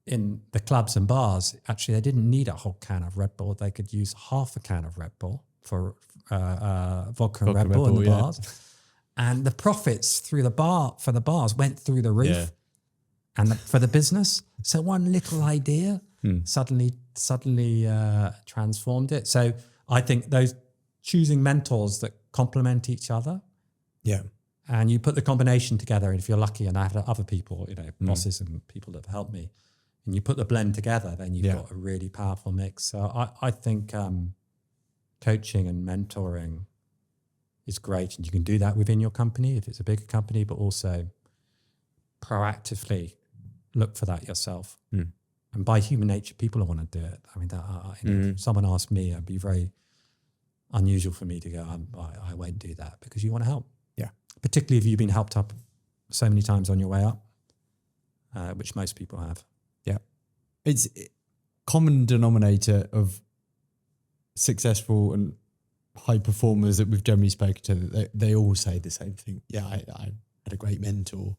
in the clubs and bars, actually they didn't need a whole can of Red Bull. They could use half a can of Red Bull for vodka and Red Bull in the bars. And the profits for the bars went through the roof and for the business. So one little idea suddenly transformed it. So I think those choosing mentors that complement each other. Yeah. And you put the combination together, and if you're lucky, and I have other people, bosses and people that have helped me, and you put the blend together, then you've got a really powerful mix. So I think coaching and mentoring is great, and you can do that within your company if it's a bigger company, but also proactively look for that yourself. And by human nature, people want to do it. I mean, if someone asked me, it'd be very unusual for me to go, I won't do that, because you want to help. Yeah. Particularly if you've been helped up so many times on your way up, which most people have. Yeah. It's common denominator of successful and high performers that we've generally spoken to. They all say the same thing. Yeah, I had a great mentor.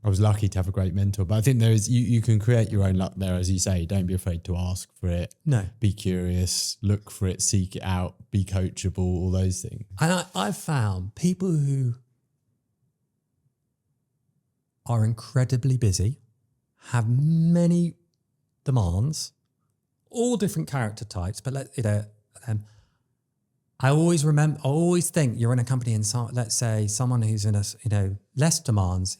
I was lucky to have a great mentor. But I think there is, you can create your own luck there, as you say. Don't be afraid to ask for it. No. Be curious, look for it, seek it out, be coachable, all those things. And I've found people who are incredibly busy, have many demands, all different character types, but I always think you're in a company and let's say someone who's in less demands,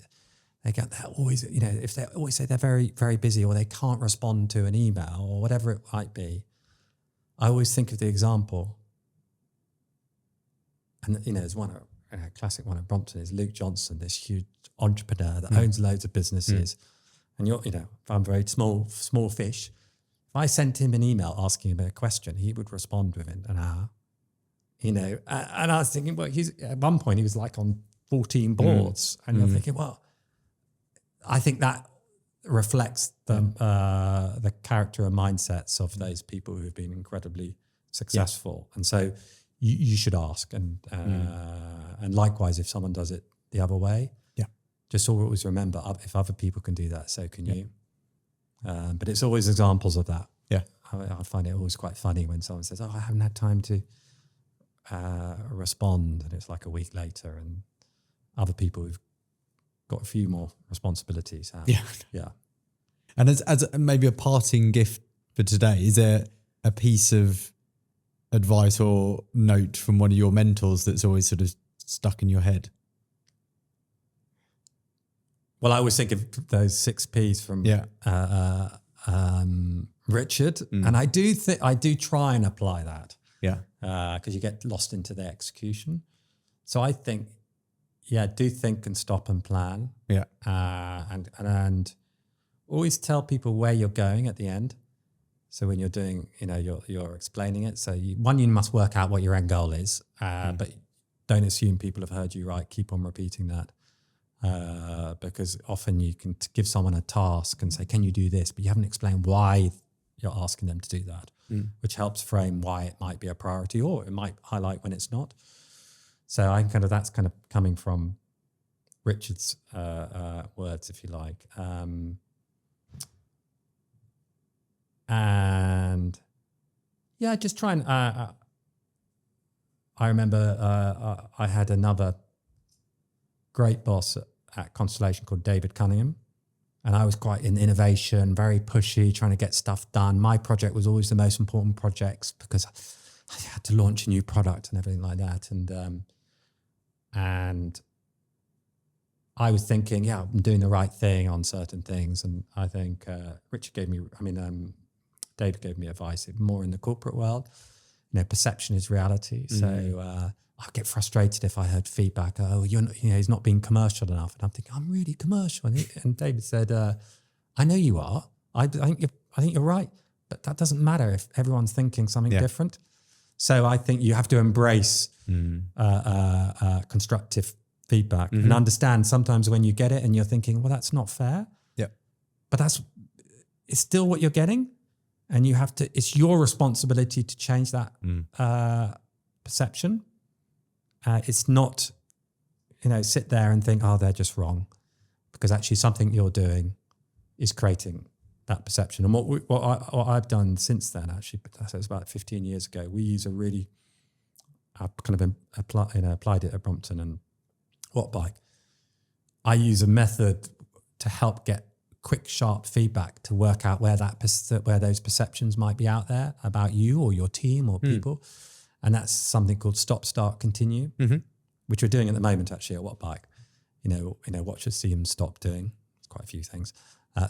they're always, if they always say they're very, very busy, or they can't respond to an email or whatever it might be, I always think of the example. And, there's a classic one at Brompton is Luke Johnson, this huge entrepreneur that owns loads of businesses. And if I'm very small fish, if I sent him an email asking him a question, he would respond within an hour. And I was thinking, well, at one point he was like on 14 boards, and I'm thinking, well, I think that reflects the character and mindsets of those people who have been incredibly successful. And so you should ask, and likewise, if someone does it the other way, just always remember, if other people can do that, so can you. But it's always examples of that. Yeah, I find it always quite funny when someone says, "Oh, I haven't had time to respond," and it's like a week later, and other people who've got a few more responsibilities have. Yeah. And as maybe a parting gift for today, is there a piece of advice or note from one of your mentors that's always sort of stuck in your head? Well, I always think of those 6 Ps from Richard, and I do try and apply that. Yeah, because you get lost into the execution. So I think, do think and stop and plan. Yeah, and always tell people where you're going at the end. So when you're doing, you're explaining it. So you must work out what your end goal is, but don't assume people have heard you right. Keep on repeating that. Because often you can give someone a task and say, can you do this? But you haven't explained why you're asking them to do that, which helps frame why it might be a priority, or it might highlight when it's not. So that's kind of coming from Richard's words, if you like. And just try and, I remember I had another great boss at Constellation called David Cunningham. And I was quite in innovation, very pushy, trying to get stuff done. My project was always the most important projects because I had to launch a new product and everything like that. And I was thinking, I'm doing the right thing on certain things. And I think David gave me advice more in the corporate world. Perception is reality. So I'd get frustrated if I heard feedback. Oh, he's not being commercial enough. And I'm thinking, I'm really commercial. And David said, I know you are. I think you're right. But that doesn't matter if everyone's thinking something different. So I think you have to embrace constructive feedback and understand sometimes when you get it and you're thinking, well, that's not fair. Yeah. But it's still what you're getting. And it's your responsibility to change that perception. It's not, sit there and think, they're just wrong, because actually something you're doing is creating that perception. And what I've done since then, actually, it was about 15 years ago, we use I've kind of applied it at Brompton and Wattbike. I use a method to help get quick, sharp feedback to work out where those perceptions might be out there about you or your team or people. And that's something called stop, start, continue, which we're doing at the moment actually at Wattbike. What should CM stop doing? It's quite a few things.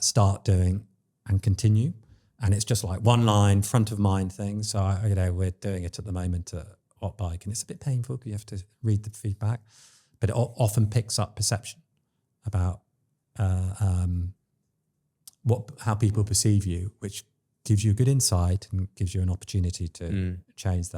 Start doing and continue. And it's just like one line, front of mind thing. So, we're doing it at the moment at Wattbike, and it's a bit painful because you have to read the feedback, but it often picks up perception about how people perceive you, which gives you a good insight and gives you an opportunity to change that.